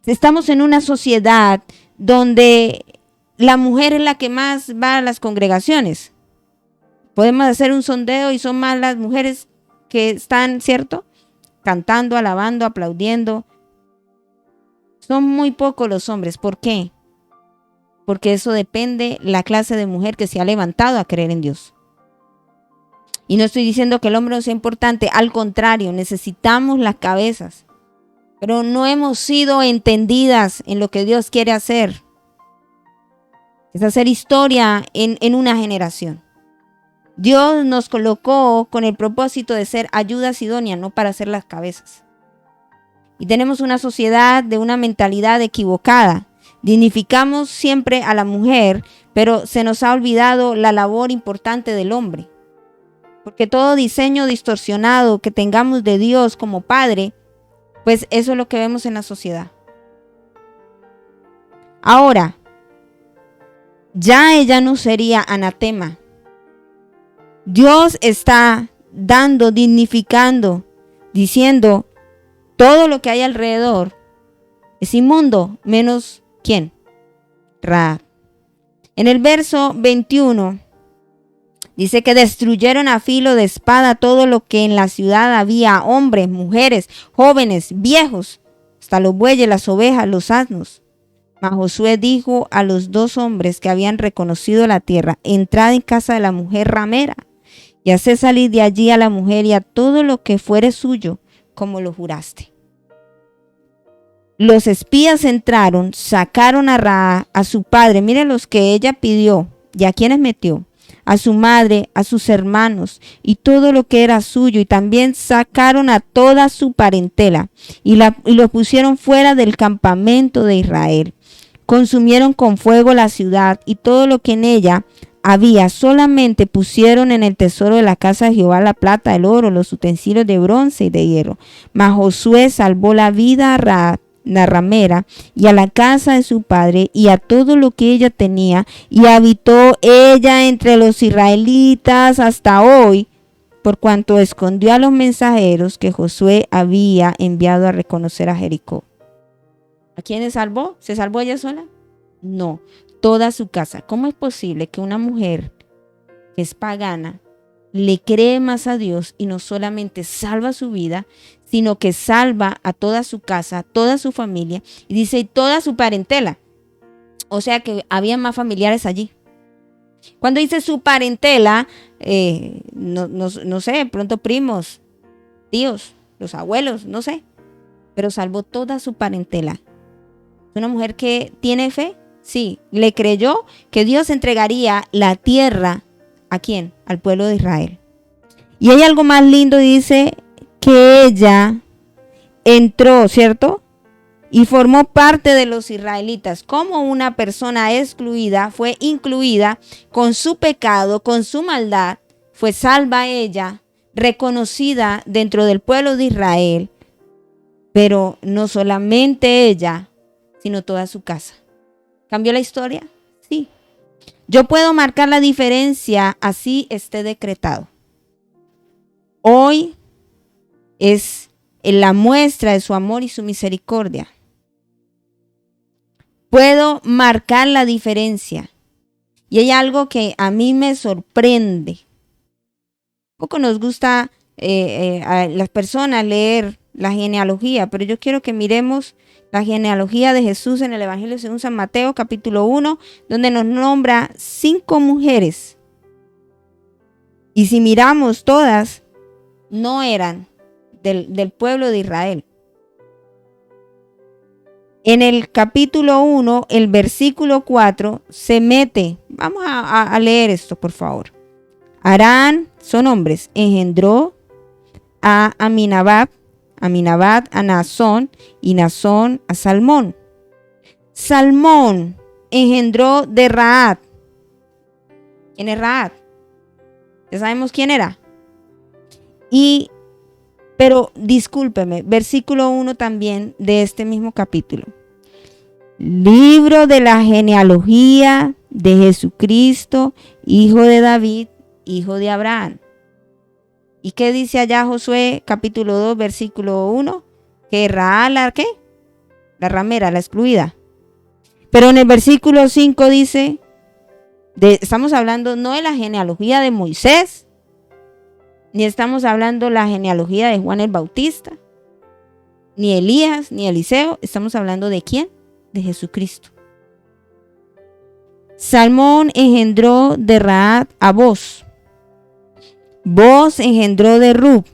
Estamos en una sociedad donde la mujer es la que más va a las congregaciones. Podemos hacer un sondeo y son más las mujeres que están, ¿cierto?, cantando, alabando, aplaudiendo. Son muy pocos los hombres. ¿Por qué? Porque eso depende la clase de mujer que se ha levantado a creer en Dios. Y no estoy diciendo que el hombre no sea importante, al contrario, necesitamos las cabezas. Pero no hemos sido entendidas en lo que Dios quiere hacer. Es hacer historia en una generación. Dios nos colocó con el propósito de ser ayudas idóneas, no para ser las cabezas. Y tenemos una sociedad de una mentalidad equivocada. Dignificamos siempre a la mujer, pero se nos ha olvidado la labor importante del hombre. Porque todo diseño distorsionado que tengamos de Dios como Padre, pues eso es lo que vemos en la sociedad. Ahora, ya ella no sería anatema. Dios está dando, dignificando, diciendo, todo lo que hay alrededor es inmundo, menos ¿quién? Rahab. En el verso 21 dice que destruyeron a filo de espada todo lo que en la ciudad había: hombres, mujeres, jóvenes, viejos, hasta los bueyes, las ovejas, los asnos. Mas Josué dijo a los 2 hombres que habían reconocido la tierra: entrad en casa de la mujer ramera y haced salir de allí a la mujer y a todo lo que fuere suyo, como lo juraste. Los espías entraron, sacaron a Rahab, a su padre, miren los que ella pidió y a quienes metió, a su madre, a sus hermanos y todo lo que era suyo, y también sacaron a toda su parentela y lo pusieron fuera del campamento de Israel. Consumieron con fuego la ciudad y todo lo que en ella había, solamente pusieron en el tesoro de la casa de Jehová la plata, el oro, los utensilios de bronce y de hierro. Mas Josué salvó la vida a Rahab, la ramera, y a la casa de su padre y a todo lo que ella tenía, y habitó ella entre los israelitas hasta hoy, por cuanto escondió a los mensajeros que Josué había enviado a reconocer a Jericó. ¿A quiénes salvó? ¿Se salvó ella sola? No, toda su casa. ¿Cómo es posible que una mujer que es pagana le cree más a Dios y no solamente salva su vida, sino que salva a toda su casa, toda su familia, y dice, y toda su parentela? O sea que había más familiares allí. Cuando dice su parentela, no sé, pronto primos, tíos, los abuelos, no sé, pero salvó toda su parentela. Una mujer que tiene fe, sí, le creyó que Dios entregaría la tierra, ¿a quién? Al pueblo de Israel. Y hay algo más lindo, dice que ella entró, ¿cierto?, y formó parte de los israelitas. Como una persona excluida fue incluida con su pecado, con su maldad, fue salva ella, reconocida dentro del pueblo de Israel. Pero no solamente ella, sino toda su casa. ¿Cambió la historia? Sí. Yo puedo marcar la diferencia, así esté decretado. Hoy es la muestra de su amor y su misericordia. Puedo marcar la diferencia. Y hay algo que a mí me sorprende. Poco nos gusta a las personas leer la genealogía, pero yo quiero que miremos la genealogía de Jesús en el Evangelio según San Mateo, capítulo 1, donde nos nombra 5 mujeres. Y si miramos todas, no eran del pueblo de Israel. En el capítulo 1, el versículo 4, se mete. Vamos a leer esto, por favor. Arán, son hombres, engendró a Aminadab, Aminadab a Naasón y Naasón a Salmón. Salmón engendró de Rahab. ¿Quién es Rahab? Ya sabemos quién era. Pero discúlpeme, versículo 1 también de este mismo capítulo. Libro de la genealogía de Jesucristo, hijo de David, hijo de Abraham. ¿Y qué dice allá Josué, capítulo 2, versículo 1? Que Rahab, ¿la qué? La ramera, la excluida. Pero en el versículo 5 dice, estamos hablando no de la genealogía de Moisés, ni estamos hablando de la genealogía de Juan el Bautista, ni Elías, ni Eliseo. Estamos hablando de ¿quién? De Jesucristo. Salmón engendró de Rahab a Boz. Boz engendró de Rut.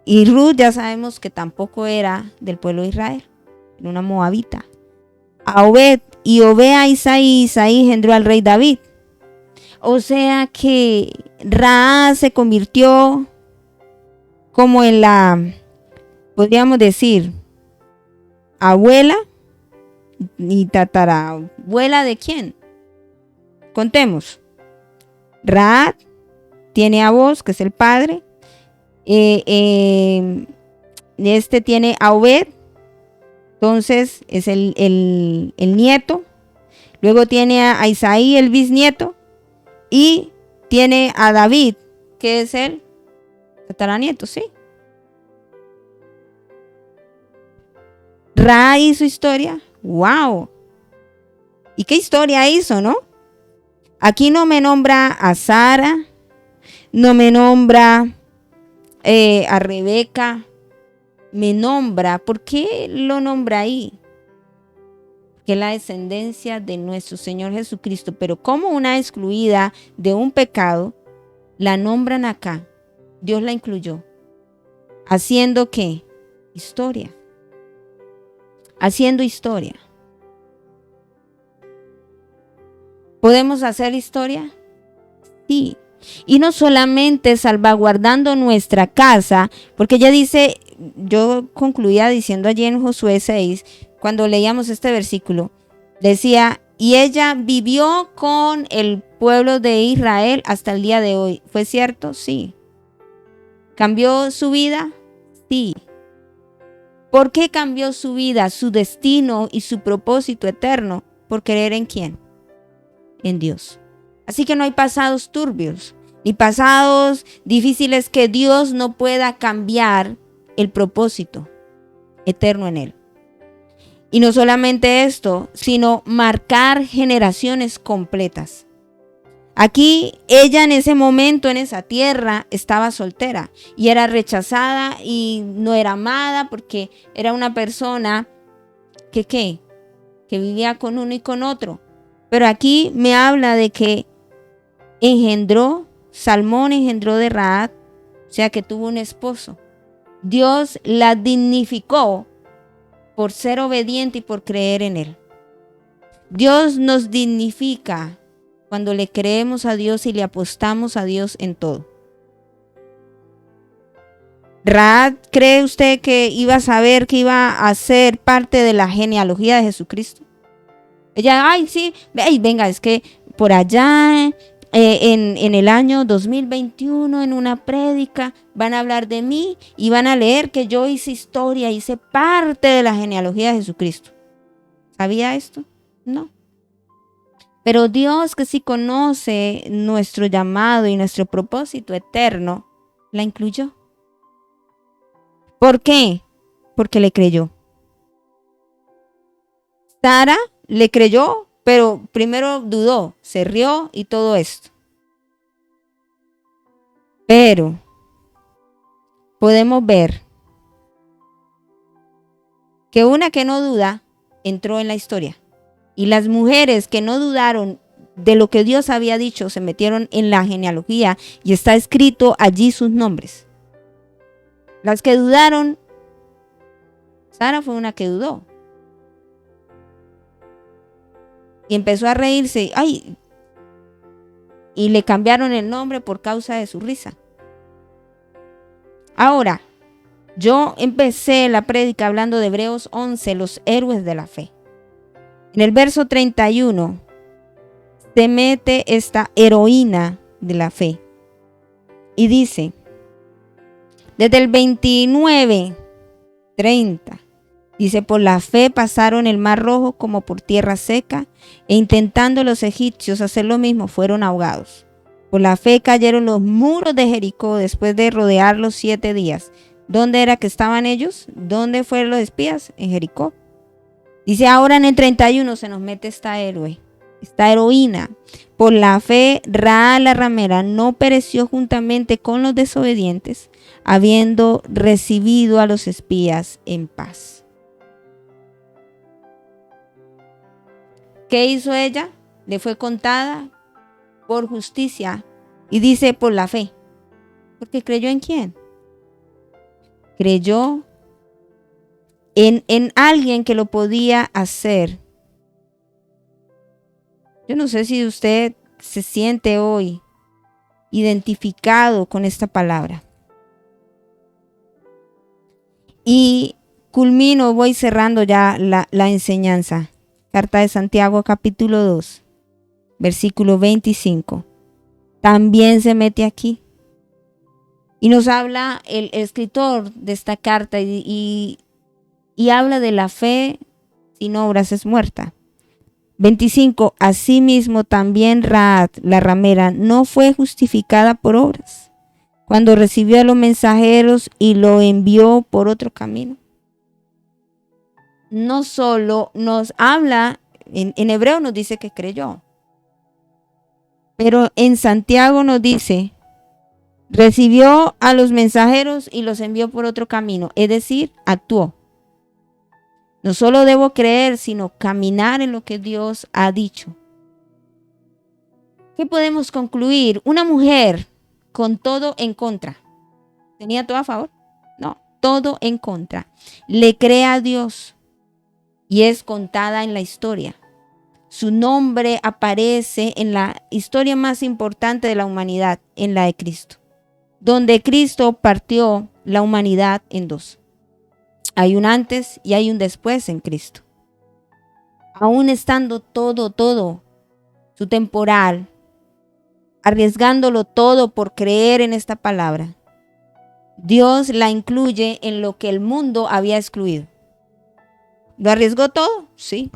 Y Rut ya sabemos que tampoco era del pueblo de Israel, era una moabita. A Obed, y Obed a Isaí, Isaí engendró al rey David. O sea que Rahab se convirtió como en la, podríamos decir, abuela y tatarabuela de quién. Contemos. Rahab tiene a Boz, que es el padre. Este tiene a Obed, entonces es el nieto. Luego tiene a Isaí, el bisnieto. Y tiene a David, que es el tataranieto, ¿sí? Rahab hizo historia. ¡Wow! ¿Y qué historia hizo, no? Aquí no me nombra a Sara, no me nombra a Rebeca, me nombra. ¿Por qué lo nombra ahí? Que es la descendencia de nuestro Señor Jesucristo, pero como una excluida de un pecado, la nombran acá. Dios la incluyó. ¿Haciendo qué? Historia. Haciendo historia. ¿Podemos hacer historia? Sí. Y no solamente salvaguardando nuestra casa, porque ella dice, yo concluía diciendo allí en Josué 6, cuando leíamos este versículo, decía, y ella vivió con el pueblo de Israel hasta el día de hoy. ¿Fue cierto? Sí. ¿Cambió su vida? Sí. ¿Por qué cambió su vida, su destino y su propósito eterno? Por creer en ¿quién? En Dios. Así que no hay pasados turbios, ni pasados difíciles que Dios no pueda cambiar el propósito eterno en él. Y no solamente esto, sino marcar generaciones completas. Aquí ella en ese momento, en esa tierra, estaba soltera y era rechazada y no era amada porque era una persona que vivía con uno y con otro. Pero aquí me habla de que Salmón engendró de Rahab, o sea que tuvo un esposo. Dios la dignificó por ser obediente y por creer en él. Dios nos dignifica cuando le creemos a Dios y le apostamos a Dios en todo. ¿Rahab cree usted que iba a saber que iba a ser parte de la genealogía de Jesucristo? Ella, sí, venga, es que por allá en el año 2021 en una prédica van a hablar de mí y van a leer que yo hice historia, hice parte de la genealogía de Jesucristo. ¿Sabía esto? No. Pero Dios, que sí conoce nuestro llamado y nuestro propósito eterno, la incluyó. ¿Por qué? Porque le creyó. Sara le creyó, pero primero dudó, se rió y todo esto. Pero podemos ver que una que no duda entró en la historia. Y las mujeres que no dudaron de lo que Dios había dicho se metieron en la genealogía y está escrito allí sus nombres. Las que dudaron, Sara fue una que dudó. Y empezó a reírse. ¡Ay! Y le cambiaron el nombre por causa de su risa. Ahora, yo empecé la prédica hablando de Hebreos 11, los héroes de la fe. En el verso 31 se mete esta heroína de la fe y dice, desde el 29, 30, dice, por la fe pasaron el mar rojo como por tierra seca e intentando los egipcios hacer lo mismo fueron ahogados. Por la fe cayeron los muros de Jericó después de rodearlos 7 días. ¿Dónde era que estaban ellos? ¿Dónde fueron los espías? En Jericó. Dice ahora en el 31 se nos mete esta héroe, esta heroína. Por la fe, Rahab la ramera no pereció juntamente con los desobedientes, habiendo recibido a los espías en paz. ¿Qué hizo ella? Le fue contada por justicia y dice por la fe. Porque creyó en quién? Creyó en alguien que lo podía hacer. Yo no sé si usted se siente hoy identificado con esta palabra. Y culmino, voy cerrando ya la enseñanza. Carta de Santiago, capítulo 2, versículo 25. También se mete aquí. Y nos habla el escritor de esta carta y habla de la fe sin obras es muerta. 25. Asimismo también Rahab, la ramera, no fue justificada por obras, cuando recibió a los mensajeros y lo envió por otro camino. No solo nos habla, en hebreo nos dice que creyó, pero en Santiago nos dice, recibió a los mensajeros y los envió por otro camino, es decir, actuó. No solo debo creer, sino caminar en lo que Dios ha dicho. ¿Qué podemos concluir? Una mujer con todo en contra. ¿Tenía todo a favor? No, todo en contra. Le cree a Dios y es contada en la historia. Su nombre aparece en la historia más importante de la humanidad, en la de Cristo, donde Cristo partió la humanidad en dos. Hay un antes y hay un después en Cristo. Aún estando todo, su temporal, arriesgándolo todo por creer en esta palabra, Dios la incluye en lo que el mundo había excluido. ¿Lo arriesgó todo? Sí.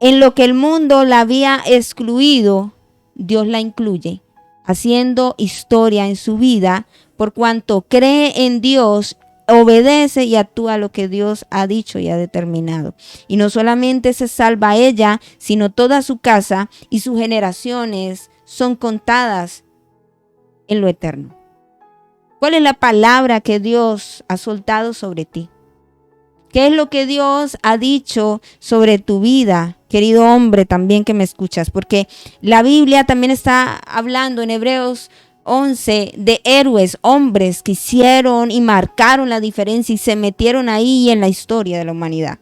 En lo que el mundo la había excluido, Dios la incluye, haciendo historia en su vida, por cuanto cree en Dios, obedece y actúa lo que Dios ha dicho y ha determinado. Y no solamente se salva ella, sino toda su casa y sus generaciones son contadas en lo eterno. ¿Cuál es la palabra que Dios ha soltado sobre ti? ¿Qué es lo que Dios ha dicho sobre tu vida, querido hombre también que me escuchas? Porque la Biblia también está hablando en Hebreos 11 de héroes, hombres que hicieron y marcaron la diferencia y se metieron ahí en la historia de la humanidad.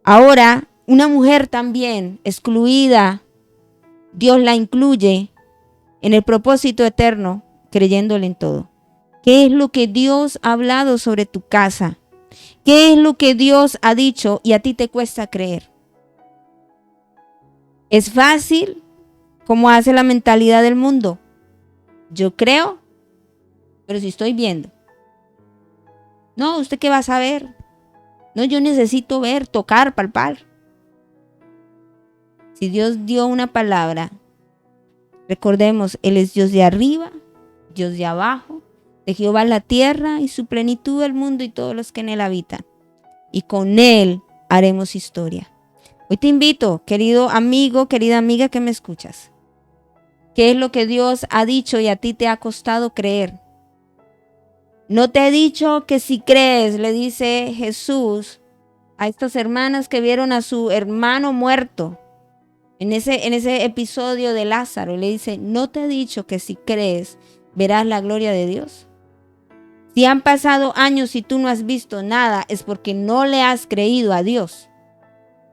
Ahora, una mujer también excluida, Dios la incluye en el propósito eterno, creyéndole en todo. ¿Qué es lo que Dios ha hablado sobre tu casa? ¿Qué es lo que Dios ha dicho y a ti te cuesta creer? ¿Es fácil? ¿Cómo hace la mentalidad del mundo? Yo creo, pero si estoy viendo. No, ¿usted qué va a saber? No, yo necesito ver, tocar, palpar. Si Dios dio una palabra, recordemos, Él es Dios de arriba, Dios de abajo, de Jehová la tierra y su plenitud el mundo y todos los que en él habitan. Y con Él haremos historia. Hoy te invito, querido amigo, querida amiga que me escuchas. ¿Qué es lo que Dios ha dicho y a ti te ha costado creer? No te he dicho que si crees, le dice Jesús a estas hermanas que vieron a su hermano muerto. En ese episodio de Lázaro, le dice, no te he dicho que si crees, verás la gloria de Dios. Si han pasado años y tú no has visto nada, es porque no le has creído a Dios.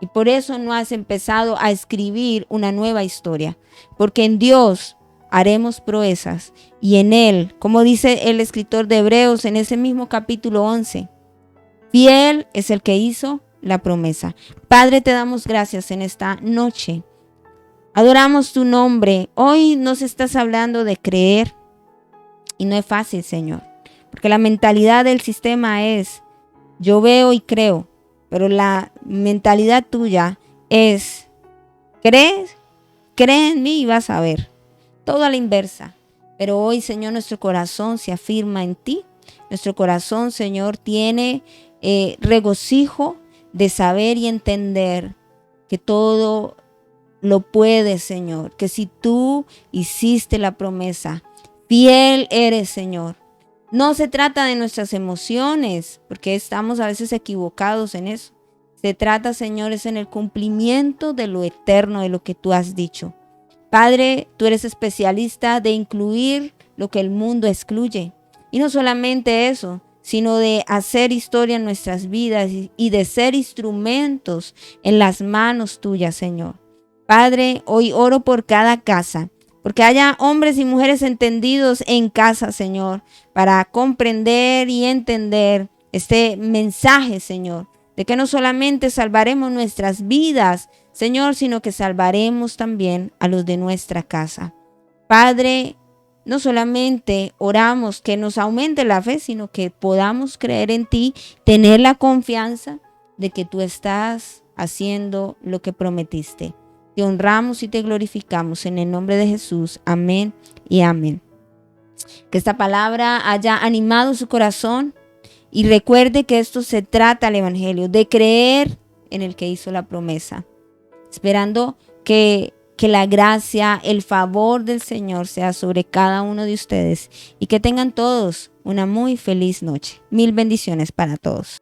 Y por eso no has empezado a escribir una nueva historia. Porque en Dios haremos proezas. Y en Él, como dice el escritor de Hebreos en ese mismo capítulo 11, fiel es el que hizo la promesa. Padre, te damos gracias en esta noche. Adoramos tu nombre. Hoy nos estás hablando de creer. Y no es fácil, Señor. Porque la mentalidad del sistema es, yo veo y creo. Pero la mentalidad tuya es, ¿crees? Cree en mí y vas a ver. Todo a la inversa. Pero hoy, Señor, nuestro corazón se afirma en ti. Nuestro corazón, Señor, tiene regocijo de saber y entender que todo lo puedes, Señor. Que si tú hiciste la promesa, fiel eres, Señor. No se trata de nuestras emociones, porque estamos a veces equivocados en eso. Se trata, Señor, es en el cumplimiento de lo eterno, de lo que tú has dicho. Padre, tú eres especialista de incluir lo que el mundo excluye. Y no solamente eso, sino de hacer historia en nuestras vidas y de ser instrumentos en las manos tuyas, Señor. Padre, hoy oro por cada casa, porque haya hombres y mujeres entendidos en casa, Señor, para comprender y entender este mensaje, Señor, de que no solamente salvaremos nuestras vidas, Señor, sino que salvaremos también a los de nuestra casa. Padre, no solamente oramos que nos aumente la fe, sino que podamos creer en ti, tener la confianza de que tú estás haciendo lo que prometiste. Te honramos y te glorificamos en el nombre de Jesús. Amén y amén. Que esta palabra haya animado su corazón y recuerde que esto se trata al Evangelio, de creer en el que hizo la promesa. Esperando que la gracia, el favor del Señor sea sobre cada uno de ustedes y que tengan todos una muy feliz noche. Mil bendiciones para todos.